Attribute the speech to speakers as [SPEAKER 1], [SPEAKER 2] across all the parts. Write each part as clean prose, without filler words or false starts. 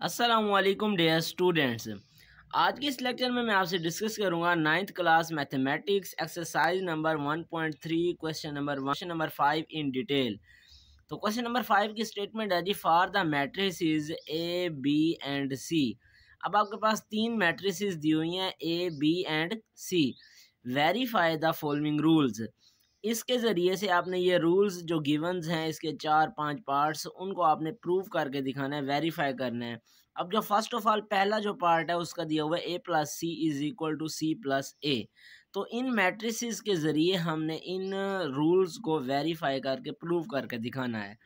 [SPEAKER 1] अस्सलामुअलैकुम dear students. आज के इस लेक्चर में मैं आपसे डिस्कस करूंगा ninth class mathematics exercise number 1.3 question number 5 in detail. तो क्वेश्चन नंबर 5 की स्टेटमेंट है जी, for the matrices A B and C. अब आपके पास तीन मैट्रिसेस दी हुई हैं A B and C. Verify the following rules. इसके ज़रिए से आपने ये रूल्स जो गिवन्स हैं इसके 4-5 पार्ट्स उनको आपने प्रूव करके दिखाना है, वेरीफाई करना है। अब जो फर्स्ट ऑफ ऑल पहला जो पार्ट है उसका दिया हुआ है A plus C is equal to C plus A. तो इन मैट्रिसेस के ज़रिए हमने इन रूल्स को वेरीफाई करके प्रूव करके दिखाना है।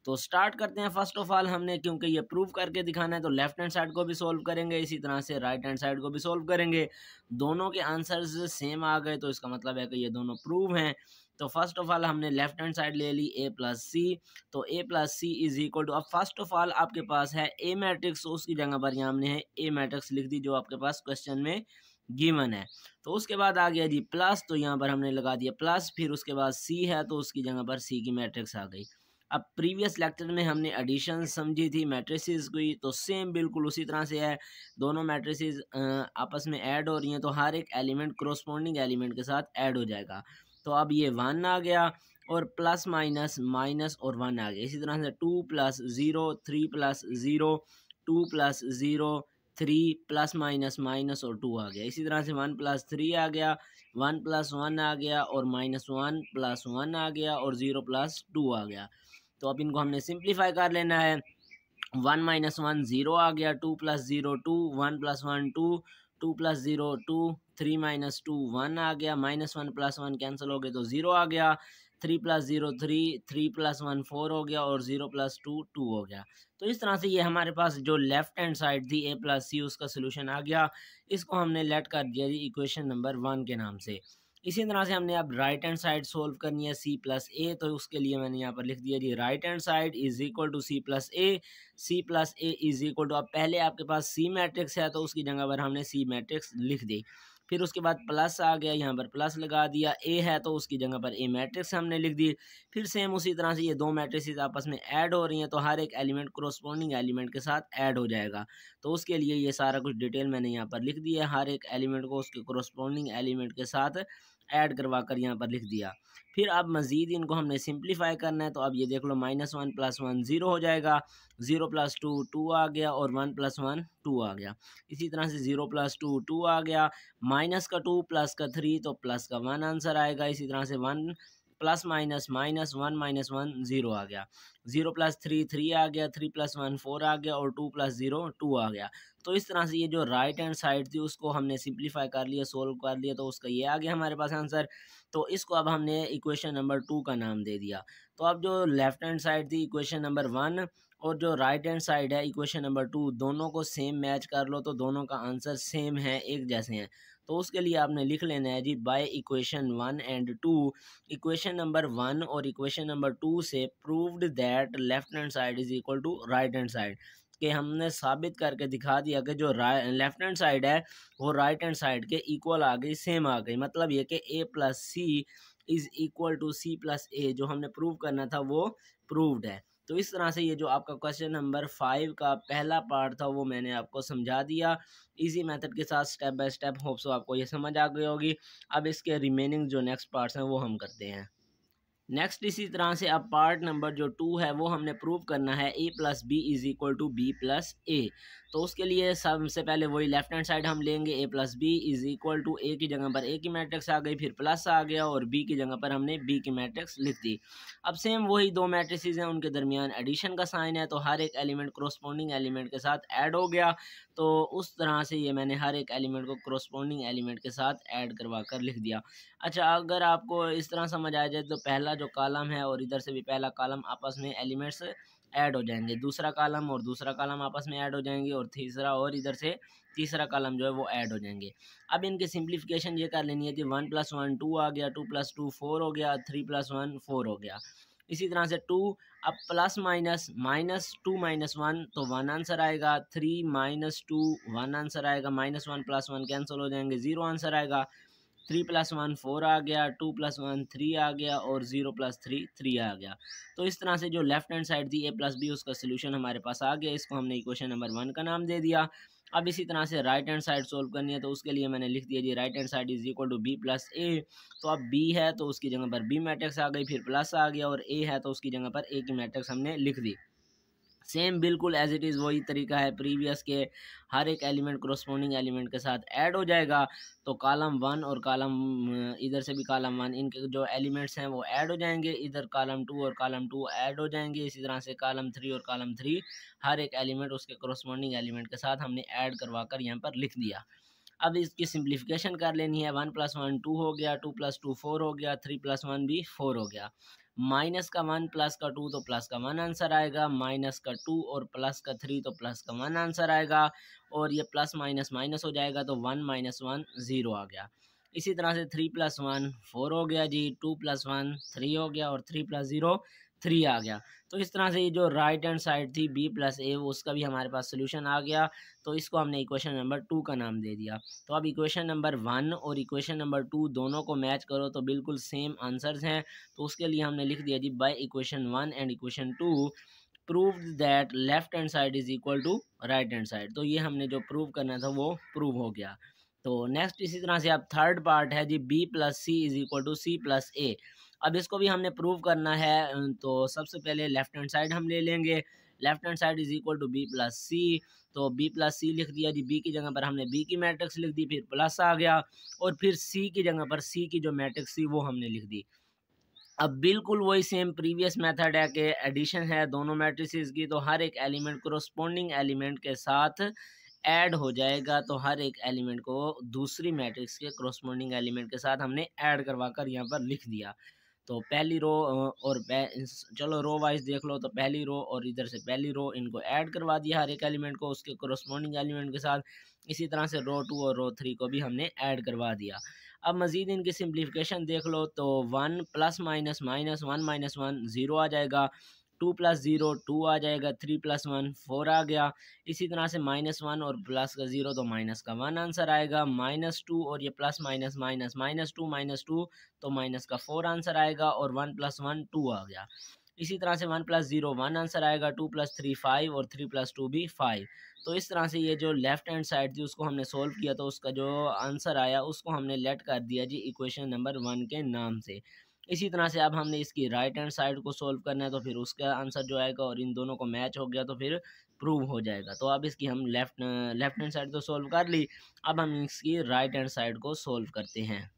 [SPEAKER 1] तो स्टार्ट करते हैं। फर्स्ट ऑफ ऑल हमने क्योंकि ये प्रूव करके दिखाना है तो लेफ्ट हैंड साइड को भी सोल्व करेंगे, इसी तरह से राइट हैंड साइड को भी सोल्व करेंगे। दोनों के आंसर्स सेम आ गए तो इसका मतलब है कि ये दोनों प्रूव हैं। तो फर्स्ट ऑफ ऑल हमने लेफ्ट हैंड साइड ले ली ए प्लस सी। तो A plus C is equal to, अब फर्स्ट ऑफ ऑल आपके पास है ए मैट्रिक्स, तो उसकी जगह पर यहाँ हमने ए मैट्रिक्स लिख दी जो आपके पास क्वेश्चन में गिवन है। तो उसके बाद आ गया जी प्लस, तो यहाँ पर हमने लगा दिया प्लस, फिर उसके बाद सी है तो उसकी जगह पर सी की मैट्रिक्स आ गई। अब प्रीवियस लेक्चर में हमने एडिशन समझी थी मैट्रिसेस की, तो सेम बिल्कुल उसी तरह से है। दोनों मैट्रिसेस आपस में ऐड हो रही हैं तो हर एक एलिमेंट क्रोस्पोंडिंग एलिमेंट के साथ ऐड हो जाएगा। तो अब ये 1 आ गया और प्लस माइनस माइनस और 1 आ गया। इसी तरह से 2 plus 0, 3 plus 0, 2 plus 0, 3 plus minus minus और 2 आ गया। इसी तरह से 1 प्लस 3 आ गया, 1 प्लस 1 आ गया और माइनस 1 प्लस 1 आ गया और 0 प्लस 2 आ गया। तो अब इनको हमने सिंप्लीफाई कर लेना है। 1 माइनस 1 0 आ गया, 2 प्लस 0 2, 1 प्लस 1 2, 2 प्लस 0 2, 3 माइनस 2 1 आ गया, माइनस 1 प्लस 1 कैंसिल हो गए तो 0 आ गया, 3 प्लस 0 3, 3 प्लस 1 4 हो गया और 0 प्लस 2 2 हो गया। तो इस तरह से ये हमारे पास जो लेफ्ट हैंड साइड थी ए प्लस सी उसका सोल्यूशन आ गया। इसको हमने लेट कर दिया जी इक्वेशन नंबर 1 के नाम से। इसी तरह से हमने अब राइट हैंड साइड सोल्व करनी है सी प्लस ए, तो उसके लिए मैंने यहाँ पर लिख दिया जी right hand side is equal to C plus A. C plus A is equal to, अब पहले आपके पास सी मैट्रिक्स है तो उसकी जगह पर हमने सी मैट्रिक्स लिख दी। फिर उसके बाद प्लस आ गया, यहाँ पर प्लस लगा दिया। ए है तो उसकी जगह पर ए मैट्रिक्स हमने लिख दी। फिर सेम उसी तरह से ये दो मैट्रिक्स आपस में ऐड हो रही हैं तो हर एक एलिमेंट कोरोस्पोंडिंग एलिमेंट के साथ ऐड हो जाएगा। तो उसके लिए ये सारा कुछ डिटेल मैंने यहाँ पर लिख दिया है, हर एक एलिमेंट को उसके कोरोस्पोंडिंग एलिमेंट के साथ ऐड करवा कर यहाँ पर लिख दिया। फिर अब मज़ीद इनको हमने सिंप्लीफाई करना है, तो अब ये देख लो माइनस 1 प्लस 1 0 हो जाएगा, 0 प्लस 2 2 आ गया और 1 प्लस 1 2 आ गया। इसी तरह से 0 प्लस 2 2 आ गया, माइनस का 2 प्लस का 3 तो प्लस का 1 आंसर आएगा। इसी तरह से 1 प्लस माइनस माइनस 1 माइनस 1 0 आ गया, 0 प्लस 3 3 आ गया, 3 प्लस 1 4 आ गया और 2 प्लस 0 2 आ गया। तो इस तरह से ये जो राइट हैंड साइड थी उसको हमने सिंप्लीफाई कर लिया, सोल्व कर लिया, तो उसका ये आ गया हमारे पास आंसर। तो इसको अब हमने इक्वेशन नंबर 2 का नाम दे दिया। तो अब जो लेफ्ट हैंड साइड थी इक्वेशन नंबर 1 और जो राइट हैंड साइड है इक्वेशन नंबर 2, दोनों को सेम मैच कर लो तो दोनों का आंसर सेम है, एक जैसे हैं। तो उसके लिए आपने लिख लेना है जी by equation 1 and 2। Equation number 1 और इक्वेशन नंबर 2 से proved that left hand side is equal to right hand side, कि हमने साबित करके दिखा दिया कि जो लेफ्ट हैंड साइड है वो राइट हैंड साइड के इक्वल आ गई, सेम आ गई। मतलब ये कि A plus C is equal to C plus A, जो हमने प्रूव करना था वो प्रूव्ड है। तो इस तरह से ये जो आपका क्वेश्चन नंबर 5 का पहला पार्ट था वो मैंने आपको समझा दिया इजी मेथड के साथ, step by step. Hope so आपको ये समझ आ गई होगी। अब इसके रिमेनिंग जो नेक्स्ट पार्ट्स हैं वो हम करते हैं। नेक्स्ट इसी तरह से अब पार्ट नंबर जो 2 है वो हमने प्रूव करना है A plus B is equal to B plus A. तो उसके लिए सबसे पहले वही लेफ्ट हैंड साइड हम लेंगे, A plus B is equal to A की जगह पर ए की मैट्रिक्स आ गई, फिर प्लस आ गया और बी की जगह पर हमने बी की मैट्रिक्स लिख दी। अब सेम वही दो मैट्रिसेस हैं, उनके दरमियान एडिशन का साइन है तो हर एक एलिमेंट कोरोस्पोंडिंग एलिमेंट के साथ ऐड हो गया। तो उस तरह से ये मैंने हर एक एलिमेंट को कोरोस्पोंडिंग एलिमेंट के साथ ऐड करवा कर लिख दिया। अच्छा, अगर आपको इस तरह समझ आ जाए तो पहला जो कॉलम है और इधर से भी पहला कॉलम आपस में एलिमेंट्स ऐड हो जाएंगे, दूसरा कॉलम और दूसरा कॉलम आपस में ऐड हो जाएंगे और तीसरा और इधर से तीसरा कॉलम जो है वो ऐड हो जाएंगे। अब इनके सिंप्लीफिकेशन ये कर लेनी है कि 1 प्लस 1 2 आ गया, 2 प्लस 2 4 हो गया, 3 प्लस 1 4 हो गया। इसी तरह से 2, अब प्लस माइनस माइनस 2 माइनस 1 तो 1 आंसर आएगा, 3 माइनस 2 1 आंसर आएगा, माइनस 1 प्लस 1 कैंसिल हो जाएंगे, 0 आंसर आएगा। 3+1 4 आ गया, 2+1 3 आ गया और 0+3 3 आ गया। तो इस तरह से जो लेफ्ट हैंड साइड थी a+b उसका सोल्यूशन हमारे पास आ गया। इसको हमने इक्वेशन नंबर 1 का नाम दे दिया। अब इसी तरह से राइट हैंड साइड सोल्व करनी है, तो उसके लिए मैंने लिख दिया जी right hand side is equal to b+a। तो अब b है तो उसकी जगह पर b मैट्रिक्स आ गई, फिर प्लस आ गया, और a है तो उसकी जगह पर a की मैट्रिक्स हमने लिख दी। सेम बिल्कुल एज इट इज़ वही तरीका है प्रीवियस के, हर एक एलिमेंट कोरस्पोंडिंग एलिमेंट के साथ ऐड हो जाएगा। तो कॉलम 1 और कॉलम इधर से भी कॉलम 1, इनके जो एलिमेंट्स हैं वो ऐड हो जाएंगे, इधर कॉलम 2 और कॉलम 2 ऐड हो जाएंगे। इसी तरह से कॉलम 3 और कॉलम 3 हर एक एलिमेंट उसके कोरस्पोंडिंग एलिमेंट के साथ हमने ऐड करवा कर यहाँ पर लिख दिया। अब इसकी सिंप्लीफिकेशन कर लेनी है। 1+1 2 हो गया, 2+2 4 हो गया, 3+1 भी 4 हो गया। माइनस का 1 प्लस का 2 तो प्लस का 1 आंसर आएगा, माइनस का 2 और प्लस का 3 तो प्लस का 1 आंसर आएगा, और ये प्लस माइनस माइनस हो जाएगा तो 1 - 1 0 आ गया। इसी तरह से 3+1 4 हो गया जी, 2+1 3 हो गया, और 3+0 3 आ गया। तो इस तरह से ये जो राइट हैंड साइड थी b+a उसका भी हमारे पास सोल्यूशन आ गया। तो इसको हमने इक्वेशन नंबर 2 का नाम दे दिया। तो अब इक्वेशन नंबर 1 और इक्वेशन नंबर 2 दोनों को मैच करो तो बिल्कुल सेम आंसर्स हैं। तो उसके लिए हमने लिख दिया जी by equation 1 and equation 2 prove that left hand side is equal to right hand side. तो ये हमने जो प्रूव करना था वो प्रूव हो गया। तो नेक्स्ट इसी तरह से अब थर्ड पार्ट है जी b+c is equal to c+a। अब इसको भी हमने प्रूव करना है। तो सबसे पहले लेफ्ट हैंड साइड हम ले लेंगे। Left hand side is equal to b+c। तो b+c लिख दिया जी, b की जगह पर हमने b की मैट्रिक्स लिख दी, फिर प्लस आ गया, और फिर c की जगह पर c की जो मैट्रिक्स थी वो हमने लिख दी। अब बिल्कुल वही सेम प्रीवियस मेथड है कि एडिशन है दोनों मैट्रिसेस की, तो हर एक एलिमेंट कोरस्पोंडिंग एलिमेंट के साथ ऐड हो जाएगा। तो हर एक एलिमेंट को दूसरी मैट्रिक्स के कोरस्पोंडिंग एलिमेंट के साथ हमने ऐड करवा कर यहाँ पर लिख दिया। तो पहली रो और चलो रो वाइज देख लो, तो पहली रो और इधर से पहली रो इनको ऐड करवा दिया हर एक एलिमेंट को उसके कोरस्पोंडिंग एलिमेंट के साथ। इसी तरह से रो 2 और रो 3 को भी हमने ऐड करवा दिया। अब मज़ीद इनकी सिंप्लीफिकेशन देख लो, तो 1 प्लस माइनस माइनस 1 - 1 0 आ जाएगा, 2 + 0 2 आ जाएगा, 3+1 4 आ गया। इसी तरह से -1 और प्लस का 0 तो माइनस का 1 आंसर आएगा, -2 और ये प्लस माइनस माइनस -2 तो माइनस का 4 आंसर आएगा, और 1 + 1 2 आ गया। इसी तरह से 1 + 0 1 आंसर आएगा, 2 + 3 5 और 3 + 2 भी 5। तो इस तरह से ये जो लेफ्ट हैंड साइड थी उसको हमने सोल्व किया, तो उसका जो आंसर आया उसको हमने लेट कर दिया जी इक्वेशन नंबर 1 के नाम से। इसी तरह से अब हमने इसकी राइट हैंड साइड को सोल्व करना है, तो फिर उसका आंसर जो आएगा और इन दोनों को मैच हो गया तो फिर प्रूव हो जाएगा। तो अब इसकी हम लेफ्ट हैंड साइड तो सोल्व कर ली, अब हम इसकी राइट हैंड साइड को सोल्व करते हैं।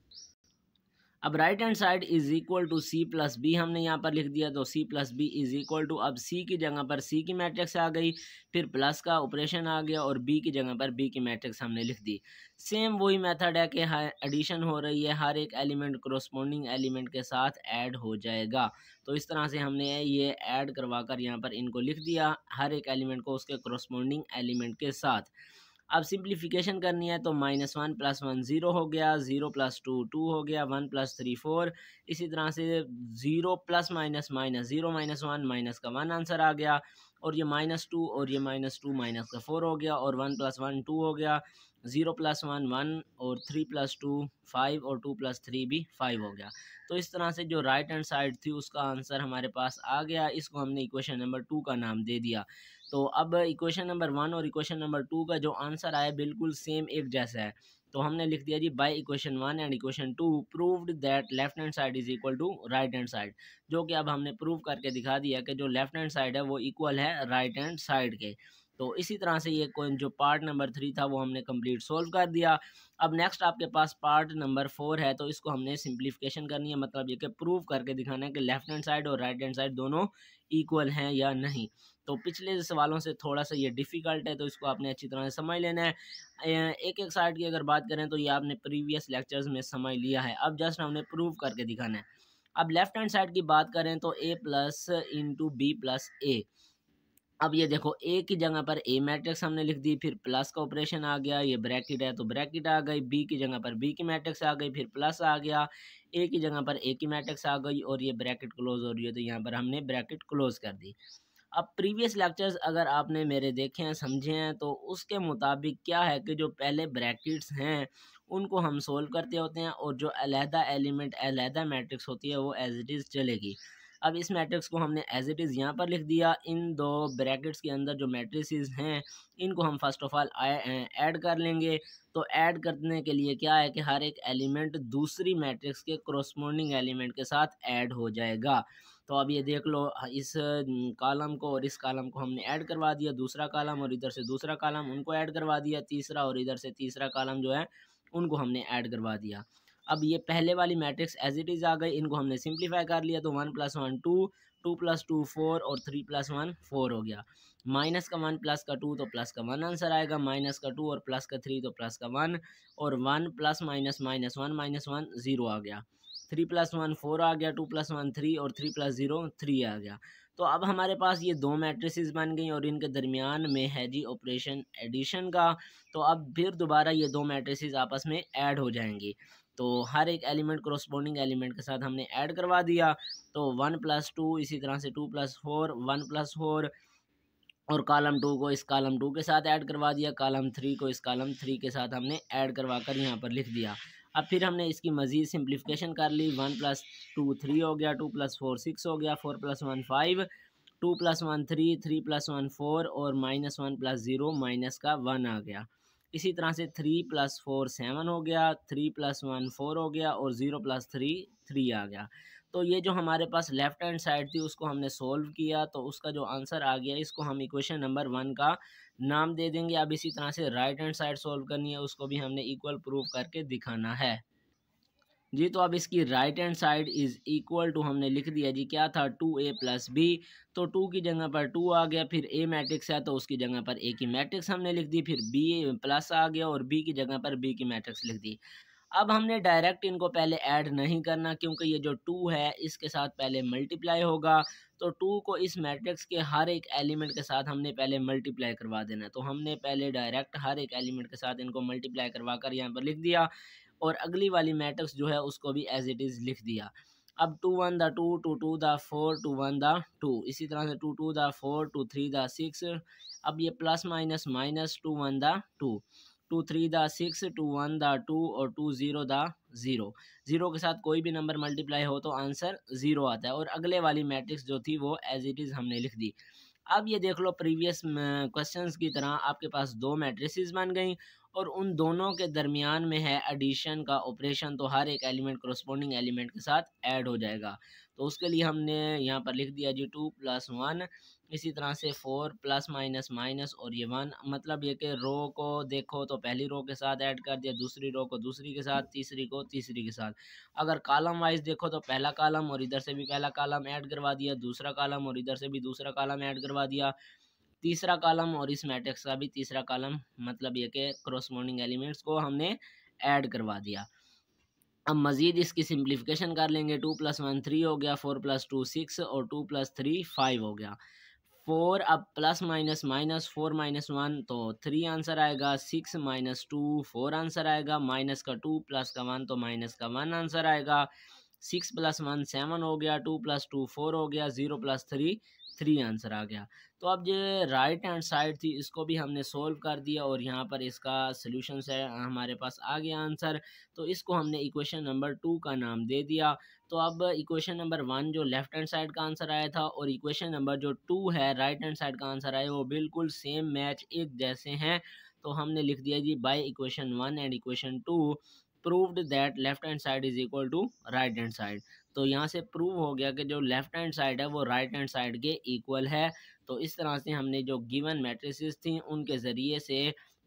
[SPEAKER 1] अब right hand side is equal to c+b हमने यहाँ पर लिख दिया, तो c+b इज इक्वल टू, अब c की जगह पर c की मैट्रिक्स आ गई, फिर प्लस का ऑपरेशन आ गया, और b की जगह पर b की मैट्रिक्स हमने लिख दी। सेम वही मेथड है कि एडिशन हो रही है, हर एक एलिमेंट कोरस्पोंडिंग एलिमेंट के साथ ऐड हो जाएगा। तो इस तरह से हमने ये ऐड करवा कर यहाँ पर इनको लिख दिया, हर एक एलिमेंट को उसके कोरस्पोंडिंग एलिमेंट के साथ। अब सिंप्लीफिकेशन करनी है, तो -1 + 1 0 हो गया, 0 + 2 2 हो गया, 1 + 3 4। इसी तरह से 0 + माइनस माइनस 0 - 1 माइनस का 1 आंसर आ गया, और ये -2 और ये -2 माइनस का 4 हो गया, और 1 + 1 2 हो गया, 0 + 1 1 और 3 + 2 5 और 2 + 3 भी 5 हो गया। तो इस तरह से जो राइट हैंड साइड थी उसका आंसर हमारे पास आ गया। इसको हमने इक्वेशन नंबर 2 का नाम दे दिया। तो अब इक्वेशन नंबर 1 और इक्वेशन नंबर 2 का जो आंसर आया बिल्कुल सेम एक जैसा है। तो हमने लिख दिया जी by equation 1 and equation 2 proved that left hand side is equal to right hand side, जो कि अब हमने प्रूव करके दिखा दिया कि जो लेफ्ट हैंड साइड है वो इक्वल है राइट हैंड साइड के। तो इसी तरह से ये जो पार्ट नंबर 3 था वो हमने कंप्लीट सोल्व कर दिया। अब नेक्स्ट आपके पास पार्ट नंबर 4 है, तो इसको हमने सिंप्लीफिकेशन करनी है, मतलब ये कि प्रूव करके दिखाना है कि लेफ्ट हैंड साइड और राइट हैंड साइड दोनों इक्वल हैं या नहीं। तो पिछले सवालों से थोड़ा सा ये डिफ़िकल्ट है, तो इसको आपने अच्छी तरह से समझ लेना है। एक एक साइड की अगर बात करें तो ये आपने प्रीवियस लेक्चर्स में समझ लिया है, अब जस्ट हमने प्रूव करके दिखाना है। अब लेफ्ट हैंड साइड की बात करें तो a+ b + a। अब ये देखो ए की जगह पर ए मैट्रिक्स हमने लिख दी, फिर प्लस का ऑपरेशन आ गया, ये ब्रैकेट है तो ब्रैकेट आ गई, बी की जगह पर बी की मैट्रिक्स आ गई, फिर प्लस आ गया, ए की जगह पर ए की मैट्रिक्स आ गई, और ये ब्रैकेट क्लोज हो रही है तो यहाँ पर हमने ब्रैकेट क्लोज कर दी। अब प्रीवियस लेक्चर्स अगर आपने मेरे देखे हैं, समझे हैं, तो उसके मुताबिक क्या है कि जो पहले ब्रैकेट्स हैं उनको हम सोल्व करते होते हैं और जो अलहदा एलिमेंट अलहदा मैट्रिक्स होती है वो एज इट इज़ चलेगी। अब इस मैट्रिक्स को हमने एज इट इज़ यहाँ पर लिख दिया। इन दो ब्रैकेट्स के अंदर जो मैट्रिसेस हैं इनको हम फर्स्ट ऑफ ऑल ऐड कर लेंगे। तो ऐड करने के लिए क्या है कि हर एक एलिमेंट दूसरी मैट्रिक्स के कोरस्पोंडिंग एलिमेंट के साथ ऐड हो जाएगा। तो अब ये देख लो, इस कॉलम को और इस कॉलम को हमने ऐड करवा दिया, दूसरा कॉलम और इधर से दूसरा कॉलम उनको ऐड करवा दिया, तीसरा और इधर से तीसरा कॉलम जो है उनको हमने ऐड करवा दिया। अब ये पहले वाली मैट्रिक्स एज इट इज़ आ गई, इनको हमने सिंप्लीफाई कर लिया। तो 1 + 1 2, 2 + 2 4 और 3 + 1 4 हो गया। माइनस का 1 प्लस का 2 तो प्लस का 1 आंसर आएगा, माइनस का 2 और प्लस का 3 तो प्लस का 1, और 1 + -(-1) 0 आ गया। 3 + 1 4 आ गया, 2 + 1 3 और 3 + 0 3 आ गया। तो अब हमारे पास ये दो मैट्रिसेस बन गई और इनके दरमियान में है जी ऑपरेशन एडिशन का। तो अब फिर दोबारा ये दो मैट्रिसेस आपस में ऐड हो जाएंगी। तो हर एक एलिमेंट कोरस्पोंडिंग एलिमेंट के साथ हमने ऐड करवा दिया। तो 1 + 2, इसी तरह से 2 + 4, 1 + 4, और कॉलम 2 को इस कॉलम 2 के साथ ऐड करवा दिया, कॉलम 3 को इस कॉलम 3 के साथ हमने ऐड करवा कर यहाँ पर लिख दिया। अब फिर हमने इसकी मज़ीद सिंप्लीफिकेशन कर ली। 1 + 2 3 हो गया, 2 + 4 6 हो गया, 4 + 1 5, 2 + 1 3, 3 + 1 4 और -1 + 0 -1 आ गया। इसी तरह से 3 + 4 7 हो गया, 3 + 1 4 हो गया और 0 + 3 3 आ गया। तो ये जो हमारे पास लेफ़्ट हैंड साइड थी उसको हमने सोल्व किया, तो उसका जो आंसर आ गया इसको हम इक्वेशन नंबर 1 का नाम दे देंगे। अब इसी तरह से राइट हैंड साइड सोल्व करनी है, उसको भी हमने इक्वल प्रूव करके दिखाना है जी। तो अब इसकी right hand side is equal to हमने लिख दिया जी, क्या था 2a + b। तो 2 की जगह पर 2 आ गया, फिर a मैट्रिक्स है तो उसकी जगह पर a की मैट्रिक्स हमने लिख दी, फिर b प्लस आ गया और b की जगह पर b की मैट्रिक्स लिख दी। अब हमने डायरेक्ट इनको पहले ऐड नहीं करना, क्योंकि ये जो 2 है इसके साथ पहले मल्टीप्लाई होगा। तो 2 को इस मैट्रिक्स के हर एक एलिमेंट के साथ हमने पहले मल्टीप्लाई करवा देना है। तो हमने पहले डायरेक्ट हर एक एलिमेंट के साथ इनको मल्टीप्लाई करवा कर यहाँ पर लिख दिया, और अगली वाली मैट्रिक्स जो है उसको भी एज इट इज़ लिख दिया। अब 2 1 द 2, 2 2 द 4, 2 1 द 2, इसी तरह से 2 2 द 4, 2 3 द 6। अब ये plus minus minus 2 1 the 2, 2 3 the 6, 2 1 the 2 और 2 0 द 0। 0 के साथ कोई भी नंबर मल्टीप्लाई हो तो आंसर 0 आता है, और अगले वाली मैट्रिक्स जो थी वो एज इट इज़ हमने लिख दी। अब ये देख लो, प्रीवियस क्वेश्चंस की तरह आपके पास दो मैट्रिसेस बन गई और उन दोनों के दरमियान में है एडिशन का ऑपरेशन। तो हर एक एलिमेंट कोरस्पोंडिंग एलिमेंट के साथ ऐड हो जाएगा। तो उसके लिए हमने यहाँ पर लिख दिया जी 2 + 1, इसी तरह से 4 प्लस माइनस माइनस और ये 1। मतलब ये कि रो को देखो तो पहली रो के साथ ऐड कर दिया, दूसरी रो को दूसरी के साथ, तीसरी को तीसरी के साथ। अगर कॉलम वाइज देखो तो पहला कॉलम और इधर से भी पहला कॉलम ऐड करवा दिया, दूसरा कॉलम और इधर से भी दूसरा कॉलम ऐड करवा दिया, तीसरा कॉलम और इस मैट्रिक्स का भी तीसरा कॉलम, मतलब ये कि क्रॉसपोंडिंग एलिमेंट्स को हमने ऐड करवा दिया। अब मज़ीद इसकी सिंप्लीफिकेशन कर लेंगे। 2 + 1 3 हो गया, 4 + 2 6 और 2 + 3 5 हो गया। 4 अब प्लस माइनस माइनस 4 - 1 तो 3 आंसर आएगा, 6 - 2 4 आंसर आएगा, माइनस का 2 प्लस का 1 तो माइनस का 1 आंसर आएगा। 6 + 1 7 हो गया, 2 + 2 4 हो गया, 0 + 3 3 आंसर आ गया। तो अब जो राइट हैंड साइड थी इसको भी हमने सोल्व कर दिया और यहाँ पर इसका सॉल्यूशन है हमारे पास आ गया आंसर। तो इसको हमने इक्वेशन नंबर 2 का नाम दे दिया। तो अब इक्वेशन नंबर 1 जो लेफ्ट हैंड साइड का आंसर आया था और इक्वेशन नंबर जो 2 है राइट हैंड साइड का आंसर आया, वो बिल्कुल सेम मैच एक जैसे हैं। तो हमने लिख दिया जी, by equation 1 and equation 2 proved that left hand side is equal to right hand side. तो यहाँ से प्रूव हो गया कि जो लेफ्ट हैंड साइड है वो राइट हैंड साइड के इक्वल है। तो इस तरह से हमने जो गिवन मैट्रिसेस थी उनके ज़रिए से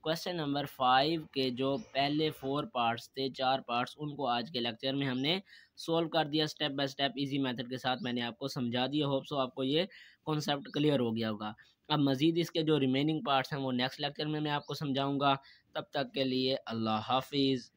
[SPEAKER 1] क्वेश्चन नंबर 5 के जो पहले 4 पार्ट्स थे, 4 पार्ट्स, उनको आज के लेक्चर में हमने सोल्व कर दिया step by step easy method के साथ। मैंने आपको समझा दिया, होप सो आपको ये कॉन्सेप्ट क्लियर हो गया होगा। अब मज़ीद इसके जो रिमेनिंग पार्ट्स हैं वो नेक्स्ट लेक्चर में मैं आपको समझाऊंगा। तब तक के लिए अल्लाह हाफिज़।